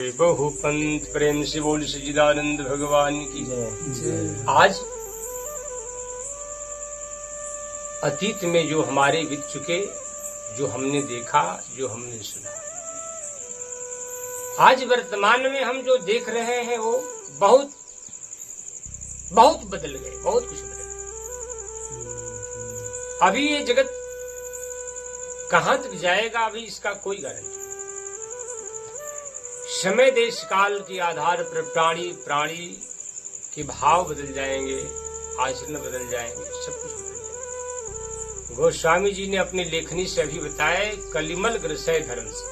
बहु पंथ प्रेम से बोल सच्चिदानंद भगवान की जय। आज अतीत में जो हमारे बीत चुके, जो हमने देखा, जो हमने सुना, आज वर्तमान में हम जो देख रहे हैं वो बहुत बहुत बदल गए, बहुत कुछ बदल गए। अभी ये जगत कहां तक जाएगा, अभी इसका कोई गारंटी नहीं। समय देश काल के आधार पर प्राणी के भाव बदल जाएंगे, आचरण बदल जाएंगे, सब कुछ बदल जाएंगे। गोस्वामी जी ने अपनी लेखनी से अभी बताया, कलिमल ग्रसय धर्म से।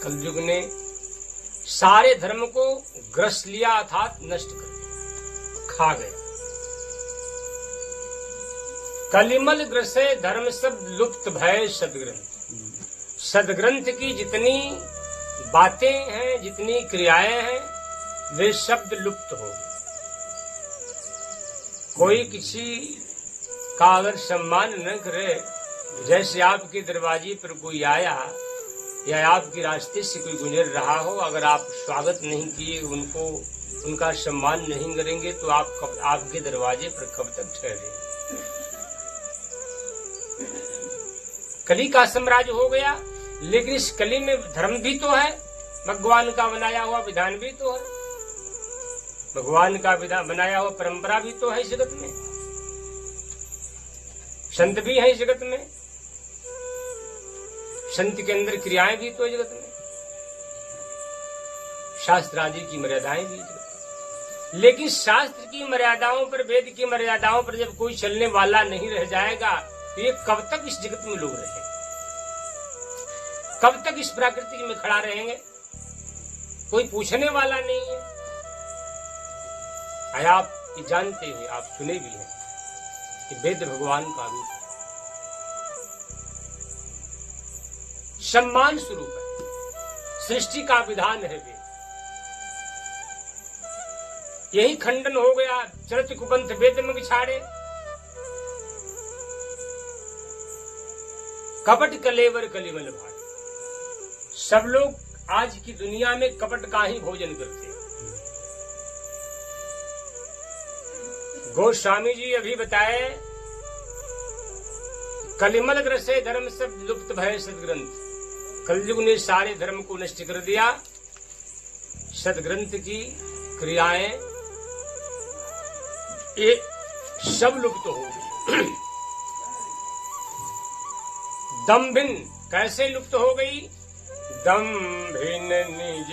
कलयुग ने सारे धर्म को ग्रस लिया, अर्थात नष्ट कर दिया, खा गया। कलिमल ग्रसय धर्म सब लुप्त भय सदग्रंथ। सदग्रंथ की जितनी बातें हैं, जितनी क्रियाएं हैं, वे शब्द लुप्त हो गए। कोई किसी का अगर सम्मान न करे, जैसे आपके दरवाजे पर कोई आया या आपके रास्ते से कोई गुजर रहा हो, अगर आप स्वागत नहीं किए, उनको उनका सम्मान नहीं करेंगे, तो आपके दरवाजे पर कब तक ठहरे। कली का साम्राज्य हो गया, लेकिन इस कली में धर्म भी तो है, भगवान का बनाया हुआ विधान भी तो है, भगवान का विधान बनाया हुआ परंपरा भी तो है इस जगत में, संत भी है इस जगत में, संत के अंदर क्रियाएं भी तो है जगत में, शास्त्र आदि की मर्यादाएं भी जगत में। लेकिन शास्त्र की मर्यादाओं पर, वेद की मर्यादाओं पर जब कोई चलने वाला नहीं रह जाएगा, तो ये कब तक इस जगत में लोग रहेंगे, कब तक इस प्रकृति में खड़ा रहेंगे, कोई पूछने वाला नहीं है। आप ये जानते हैं, आप सुने भी हैं कि वेद भगवान का रूप है, सम्मान स्वरूप है, सृष्टि का विधान है वेद। यही खंडन हो गया, चरत कुपंथ वेद में बिछाड़े, कपट कलेवर कलिमल भाड़े। सब लोग आज की दुनिया में कपट का ही भोजन करते हैं। गोस्वामी जी अभी बताए, कलिमल ग्रसे धर्म सब लुप्त भय सदग्रंथ। कलयुग ने सारे धर्म को नष्ट कर दिया, सदग्रंथ की क्रियाएं ये सब लुप्त हो गई। दम्भिन कैसे लुप्त हो गई? दम्भिन निज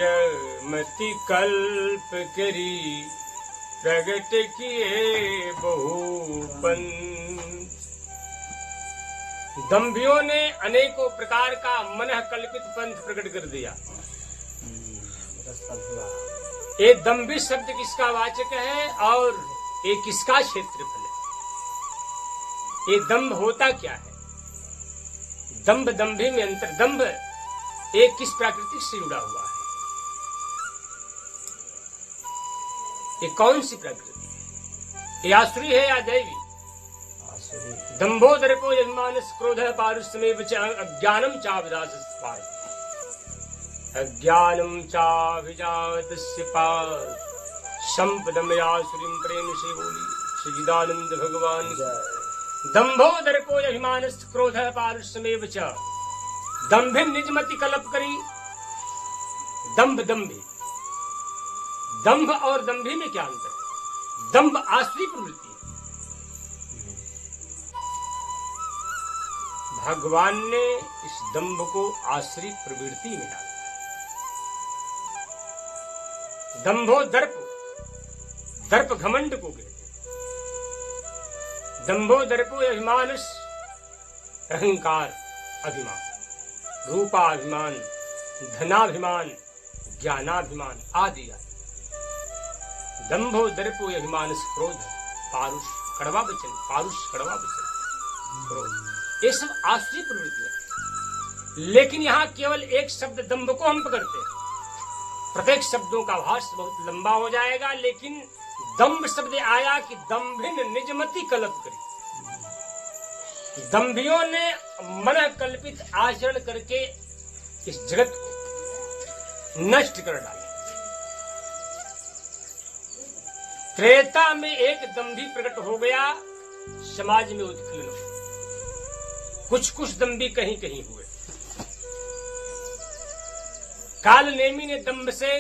मति कल्प करी, प्रगट किए बहुपन। दम्भियों ने अनेकों प्रकार का मनः कल्पित पंथ प्रकट कर दिया। ये दम्भी शब्द किसका वाचक है और ये किसका क्षेत्रफल है? ये दम्भ होता क्या है? दम्भ दम्भी में अंतर। दम्भ एक किस प्राकृतिक से जुड़ा हुआ है? ये कौन सी प्रकृति है? ये आसुरी है या दैवी? दम्भो दर्पो यजमानस क्रोधः पारुष्यमेव च अज्ञानम चाभिजातस्य पार्थ। अज्ञानम चाभिजातस्य पार्थ। संपदम आसुरीं प्रेम से बोली सच्चिदानंद भगवान की। दम्भो दर्पो यजमानस क्रोधः पारुष्यमेव च। दम्भिन निजमति कल्प करी। दम्भ दम्भी, दम्भ और दम्भी में क्या अंतर है? दम्भ आसुरी प्रवृत्ति है। भगवान ने इस दम्भ को आसुरी प्रवृत्ति में डाला। दम्भो दर्प, दर्प घमंड को कहते हैं। दम्भो दर्पो अभिमानस, अहंकार, अभिमान, रूपाभिमान, धनाभिमान, ज्ञानाभिमान आदि। दम्भो दर्पो अभिमानस क्रोध, पारुष कड़वा वचन, पारुष कड़वा वचन, क्रोध, ये सब आसुरी प्रवृत्तियां। लेकिन यहाँ केवल एक शब्द दम्भ को हम पकड़ते हैं। प्रत्येक शब्दों का भाष्य बहुत लंबा हो जाएगा, लेकिन दम्भ शब्द आया कि दम्भिन निजमति कल्प करी। दम्भियों ने मन कल्पित आचरण करके इस जगत को नष्ट कर डाले। त्रेता में एक दंभी प्रकट हो गया, समाज में उत्खनन हो। कुछ दंभी कहीं कहीं हुए। काल नेमी ने दंभ से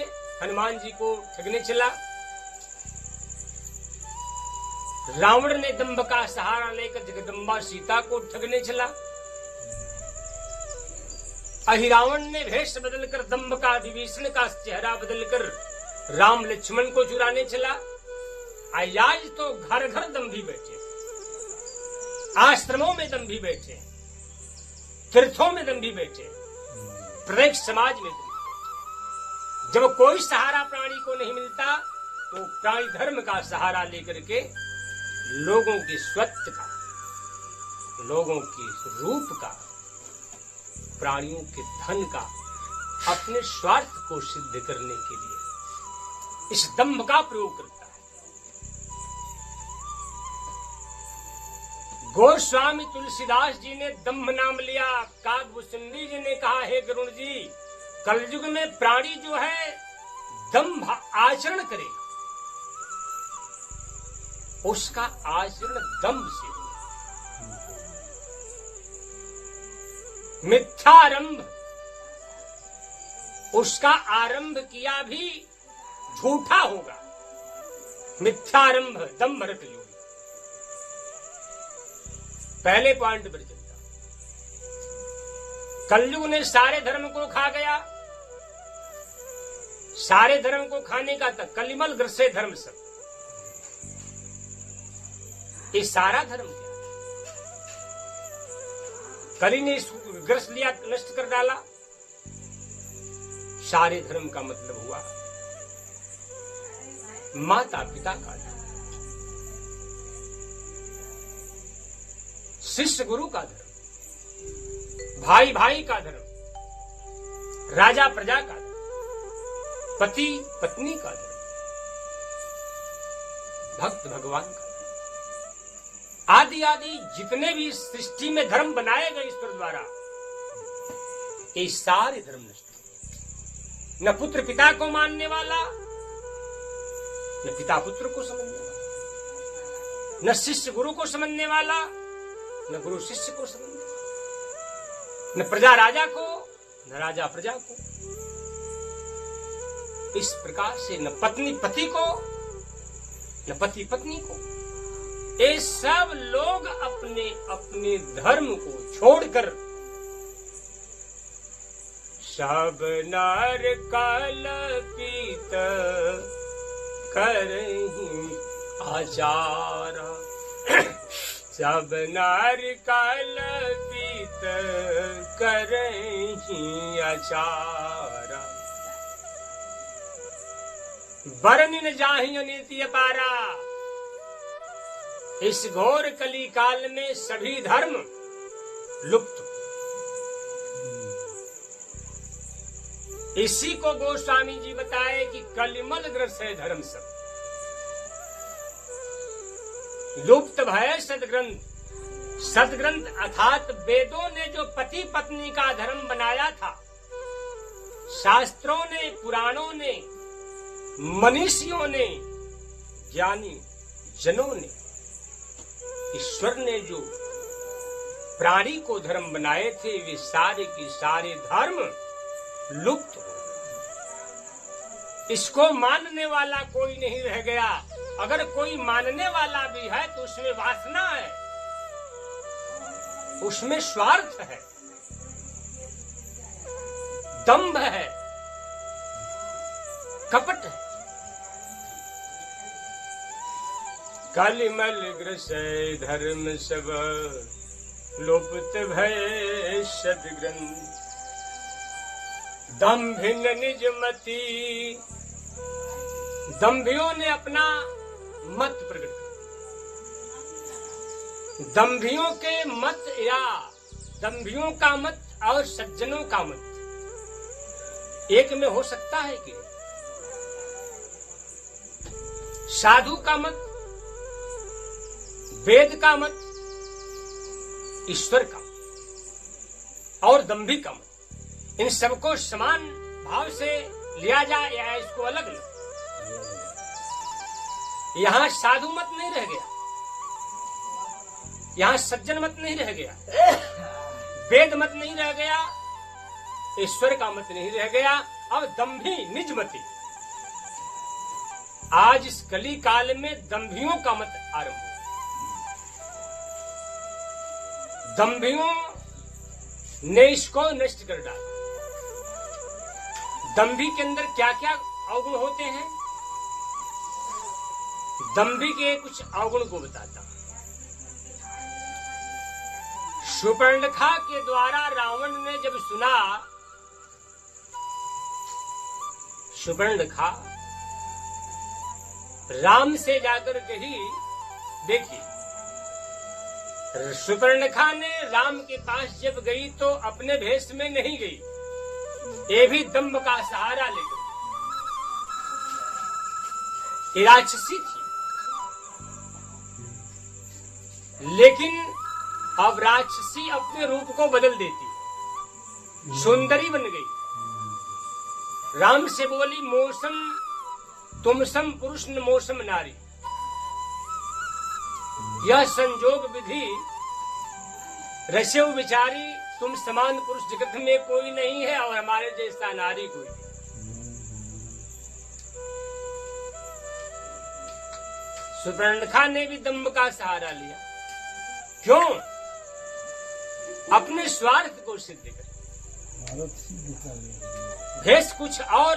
हनुमान जी को ठगने चला। रावण ने दंभ का सहारा लेकर जगदम्बा सीता को ठगने चला। अहिरावण ने भेष बदलकर दंभ का विभीषण का चेहरा बदलकर राम लक्ष्मण को चुराने चला। आज तो घर घर दंभी बैठे, आश्रमों में दंभी बैठे, तीर्थों में दंभी बैठे, प्रत्येक समाज में दंभी। जब कोई सहारा प्राणी को नहीं मिलता तो प्राणी धर्म का सहारा लेकर के लोगों की स्वत्व का, लोगों की रूप का, प्राणियों के धन का अपने स्वार्थ को सिद्ध करने के लिए इस दंभ का प्रयोग करता है। गोस्वामी तुलसीदास जी ने दंभ नाम लिया। काकभूषुंडी जी ने कहा, हे गरुण जी, कलयुग में प्राणी जो है दंभ आचरण करे, उसका आचरण दंभ से हो। मिथ्यारंभ, उसका आरंभ किया भी झूठा होगा। मिथ्यारंभ दंभ रट योगी। पहले पॉइंट पर चलता। कलयुग ने सारे धर्म को खा गया। सारे धर्म को खाने का तक कलिमल ग्रसे धर्म सब। ये सारा धर्म क्या? कली ने ग्रस लिया, नष्ट कर डाला। सारे धर्म का मतलब हुआ माता पिता का धर्म, शिष्य गुरु का धर्म, भाई भाई का धर्म, राजा प्रजा का धर्म, पति पत्नी का धर्म, भक्त भगवान का धर्म, आदि आदि जितने भी सृष्टि में धर्म बनाए गए ईश्वर द्वारा, ये सारे धर्म नष्ट। न पुत्र पिता को मानने वाला, न पिता पुत्र को समझने वाला, न शिष्य गुरु को समझने वाला, न गुरु शिष्य को समझने वाला, न प्रजा राजा को, न राजा प्रजा को। इस प्रकार से न पत्नी पति को, न पति पत्नी को, ये सब लोग अपने अपने धर्म को छोड़कर सब नर कल्पित करहीं आचार, सब नर कल्पित करहीं आचार, बरनिन जाहि अनीति अपारा। इस घोर कली काल में सभी धर्म लुप्त। इसी को गोस्वामी जी बताए कि कलिमल ग्रस है धर्म सब। लुप्त भय सदग्रंथ। सदग्रंथ अर्थात वेदों ने जो पति पत्नी का धर्म बनाया था, शास्त्रों ने, पुराणों ने, मनीषियों ने, ज्ञानी जनों ने, ईश्वर ने जो प्राणी को धर्म बनाए थे, वे सारे के सारे धर्म लुप्त हो। इसको मानने वाला कोई नहीं रह गया। अगर कोई मानने वाला भी है तो उसमें वासना है, उसमें स्वार्थ है, दंभ है, कपट है। कलिमल ग्रसै धर्म सब लुप्त भय सद्ग्रंथ, दंभिन निज मति। दंभियों ने अपना मत प्रकट किया। दंभियों के मत या दंभियों का मत और सज्जनों का मत एक में हो सकता है कि? साधु का मत, वेद का मत, ईश्वर का मत और दंभी का मत, इन सबको समान भाव से लिया जाए या इसको अलग लो। यहां साधु मत नहीं रह गया, यहां सज्जन मत नहीं रह गया, वेद मत नहीं रह गया, ईश्वर का मत नहीं रह गया, अब दंभी निज मति। आज इस कली काल में दंभियों का मत आरंभ हुआ। दंभियों ने इसको नष्ट कर डाला। दंभी के अंदर क्या क्या अवगुण होते हैं, दंभी के कुछ अवगुण को बताता हूं। शूर्पणखा के द्वारा रावण ने जब सुना, शूर्पणखा राम से जाकर कही, देखिए शूर्पणखा ने राम के पास जब गई तो अपने भेष में नहीं गई, ये भी दंभ का सहारा लेकर। ये राक्षसी थी, लेकिन अब राक्षसी अपने रूप को बदल देती, सुंदरी बन गई। राम से बोली, मौसम तुमसम पुरुष न मौसम नारी। यह संजोग विधि रस्यव विचारी, तुम समान पुरुष जगत में कोई नहीं है और हमारे जैसा नारी कोई नहीं। शूर्पणखा ने भी दंभ का सहारा लिया। क्यों? अपने स्वार्थ को सिद्ध कर। भेष कुछ और,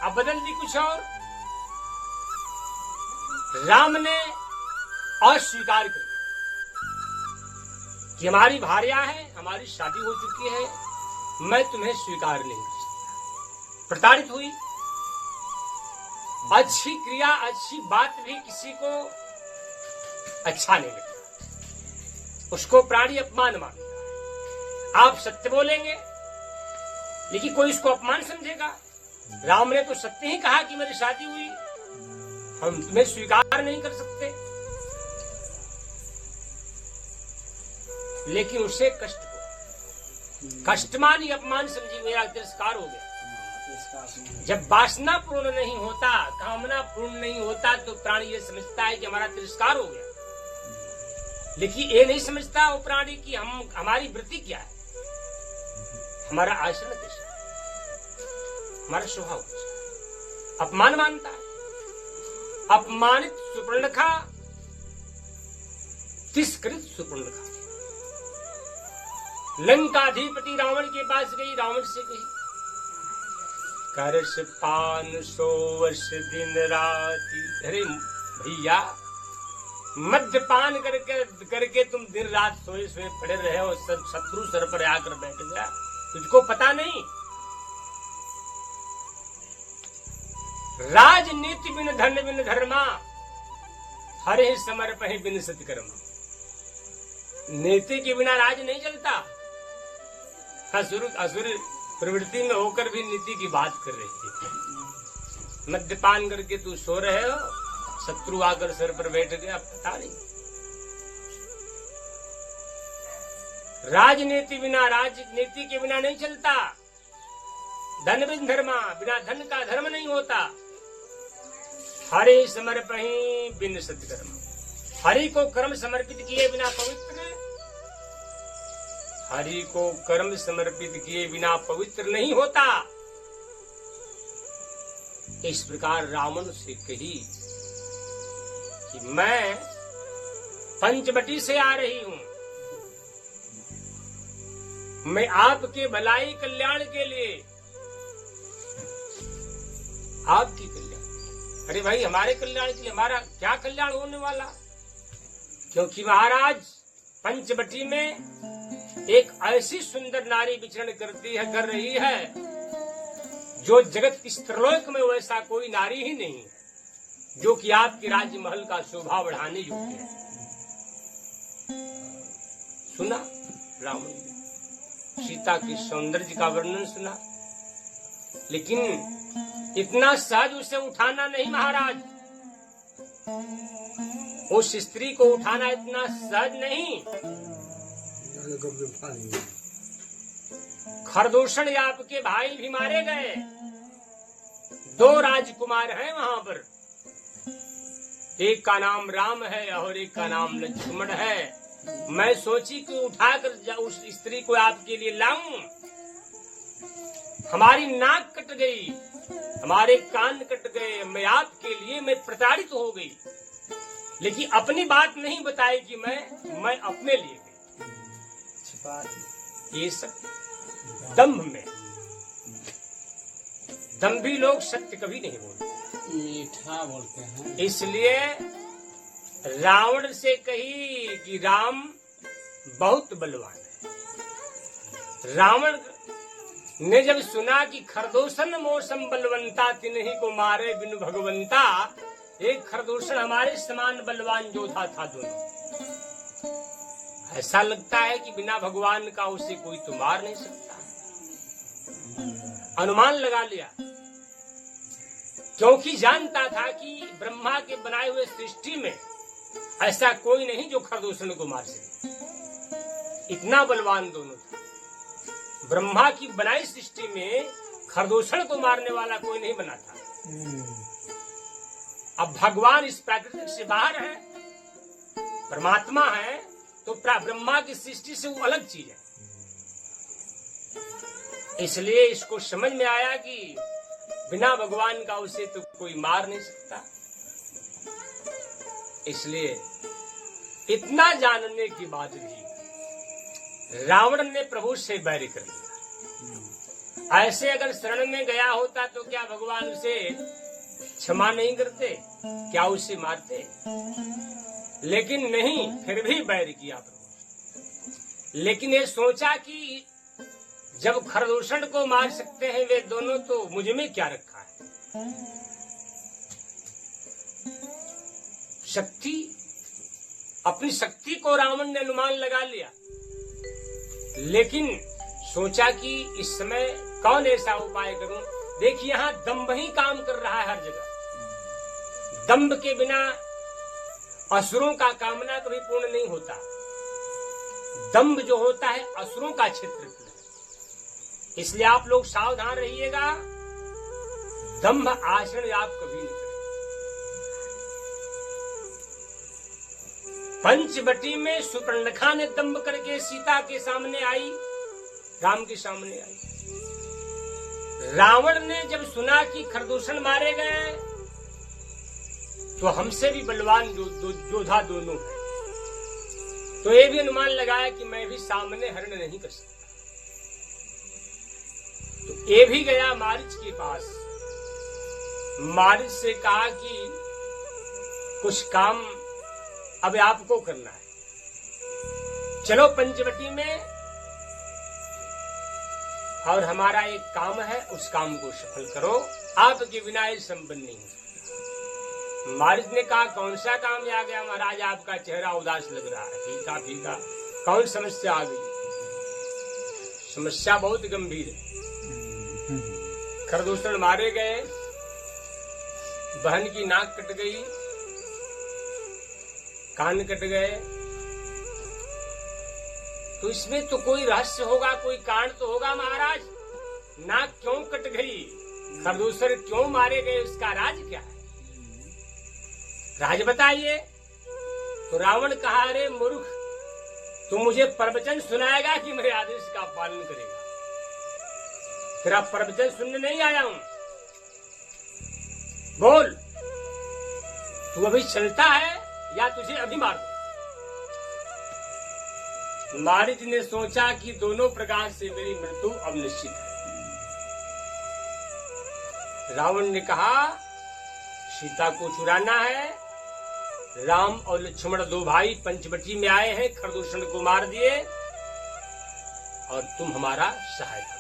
अब बदल दी कुछ और। राम ने अस्वीकार कर कि हमारी भार्या है, हमारी शादी हो चुकी है, मैं तुम्हें स्वीकार नहीं कर सकता। प्रताड़ित हुई। अच्छी क्रिया, अच्छी बात भी किसी को अच्छा नहीं लगता, उसको प्राणी अपमान मानता है। आप सत्य बोलेंगे लेकिन कोई इसको अपमान समझेगा। राम ने तो सत्य ही कहा कि मेरी शादी हुई, हम तुम्हें स्वीकार नहीं कर सकते, लेकिन उसे कष्ट हुआ। कष्टमान ही अपमान समझी, मेरा तिरस्कार हो गया। जब वासना पूर्ण नहीं होता, कामना पूर्ण नहीं होता, तो प्राणी ये समझता है कि हमारा तिरस्कार हो गया, लेकिन ये नहीं समझता वो प्राणी कि हमारी वृत्ति क्या है, हमारा आचरण कैसा है, हमारा स्वभाव कैसा है। अपमान मानता है। अपमानित शूर्पणखा, तिरस्कृत शूर्पणखा लंकाधिपति रावण के पास गई। रावण से कही, करस 500 वर्ष दिन राति। अरे भैया, मद्यपान करके तुम दिन रात सोए सोए पड़े रहे हो, सब शत्रु सर पर आकर बैठ गया, तुझको पता नहीं? राजनीति बिन धन बिन धर्मा, हरे समर्पहि बिन सत्कर्मा। नीति के बिना राज नहीं चलता। असुर प्रवृत्ति में होकर भी नीति की बात कर रही थी। मद्यपान करके तू सो रहे हो, शत्रु आकर सर पर बैठ गया, पता नहीं। राजनीति के बिना नहीं चलता। धन बिन धर्मा, बिना धन का धर्म नहीं होता। हरे समर्पहि बिन सत्कर्म। हरि को कर्म समर्पित किए बिना पवित्र, हरि को कर्म समर्पित किए बिना पवित्र नहीं होता। इस प्रकार रावण से कही कि मैं पंचवटी से आ रही हूं, मैं आपके भलाई कल्याण के लिए, आपकी कल्याण। अरे भाई, हमारे कल्याण के लिए हमारा क्या कल्याण होने वाला? क्योंकि महाराज पंचवटी में एक ऐसी सुंदर नारी विचरण कर रही है, जो जगत इस त्रिलोक में वैसा कोई नारी ही नहीं, जो कि आपके राज्य महल का शोभा बढ़ाने योग्य है। सुना रावण ने सीता की सौंदर्य का वर्णन सुना, लेकिन इतना सहज उसे उठाना नहीं महाराज। उस स्त्री को उठाना इतना सहज नहीं। खरदूषण आपके भाई भी मारे गए, दो राजकुमार हैं वहां पर, एक का नाम राम है और एक का नाम लक्ष्मण है। मैं सोची कि उठाकर उस स्त्री को आपके लिए लाऊं। हमारी नाक कट गई, हमारे कान कट गए, मैं आपके लिए मैं प्रताड़ित हो गई, लेकिन अपनी बात नहीं बताई कि मैं अपने लिए गई। ये सब दंभ में, दंभी लोग सत्य कभी नहीं बोलते, मीठा बोलते हैं। इसलिए रावण से कही कि राम बहुत बलवान है। रावण ने जब सुना कि खरदूषण मौसम बलवंता तिन्हीं को मारे बिनु भगवंता, एक खरदूषण हमारे समान बलवान योद्धा था दोनों। ऐसा लगता है कि बिना भगवान का उसे कोई तो मार नहीं सकता। अनुमान लगा लिया, क्योंकि जानता था कि ब्रह्मा के बनाए हुए सृष्टि में ऐसा कोई नहीं जो खरदूषण को मार सके। इतना बलवान दोनों था। ब्रह्मा की बनाई सृष्टि में खरदूषण को मारने वाला कोई नहीं बना था। अब भगवान इस प्राकृतिक से बाहर है, परमात्मा है, तो ब्रह्मा की सृष्टि से वो अलग चीज है। इसलिए इसको समझ में आया कि बिना भगवान का उसे तो कोई मार नहीं सकता। इसलिए इतना जानने के बाद भी रावण ने प्रभु से बैर कर लिया। ऐसे अगर शरण में गया होता तो क्या भगवान उसे क्षमा नहीं करते, क्या उसे मारते? लेकिन नहीं, फिर भी बैर किया प्रभु। लेकिन ये सोचा कि जब खरदूषण को मार सकते हैं वे दोनों, तो मुझ में क्या रखा है? शक्ति, अपनी शक्ति को रावण ने अनुमान लगा लिया। लेकिन सोचा कि इस समय कौन ऐसा उपाय करूं। देखिए, यहां दंभ ही काम कर रहा है हर जगह। दंभ के बिना असुरों का कामना कभी पूर्ण नहीं होता। दंभ जो होता है असुरों का क्षेत्र है। इसलिए आप लोग सावधान रहिएगा, दंभ आचरण आप कभी नहीं करें। पंचवटी में सुपर्णखा ने दंभ करके सीता के सामने आई, राम के सामने आई। रावण ने जब सुना कि खरदूषण मारे गए, तो हमसे भी बलवान योद्धा दोनों हैं, तो ये भी अनुमान लगाया कि मैं भी सामने हरण नहीं कर सकता। तो ये भी गया मारीच के पास। मारीच से कहा कि कुछ काम अब आपको करना है, चलो पंचवटी में, और हमारा एक काम है, उस काम को सफल करो, आपके बिना ये संपन्न नहीं हो सकता। मारीच ने कहा, कौन सा काम आ गया महाराज, आपका चेहरा उदास लग रहा है, फीका फीका, कौन समस्या आ गई? समस्या बहुत गंभीर है। खरदूषण मारे गए, बहन की नाक कट गई, कान कट गए, तो इसमें तो कोई रहस्य होगा, कोई कारण तो होगा महाराज। नाक क्यों कट गई, खरदूषण क्यों मारे गए, उसका राज क्या है? राज बताइए। तो रावण कहा, अरे मूर्ख, तू मुझे प्रवचन सुनाएगा कि मेरे आदेश का पालन करेगा? फिर आप प्रवचन सुनने नहीं आया हूं, बोल, तू अभी चलता है या तुझे अभी मार दो? मारीच ने सोचा कि दोनों प्रकार से मेरी मृत्यु अब निश्चित है। रावण ने कहा, सीता को चुराना है। राम और लक्ष्मण दो भाई पंचवटी में आए हैं, खरदूषण को मार दिए, और तुम हमारा सहायता करो।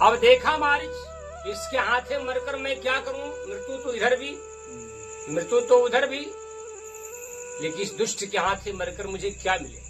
अब देखा मारीच, इसके हाथे मरकर मैं क्या करूं? मृत्यु तो इधर भी, मृत्यु तो उधर भी, लेकिन इस दुष्ट के हाथ से मरकर मुझे क्या मिले?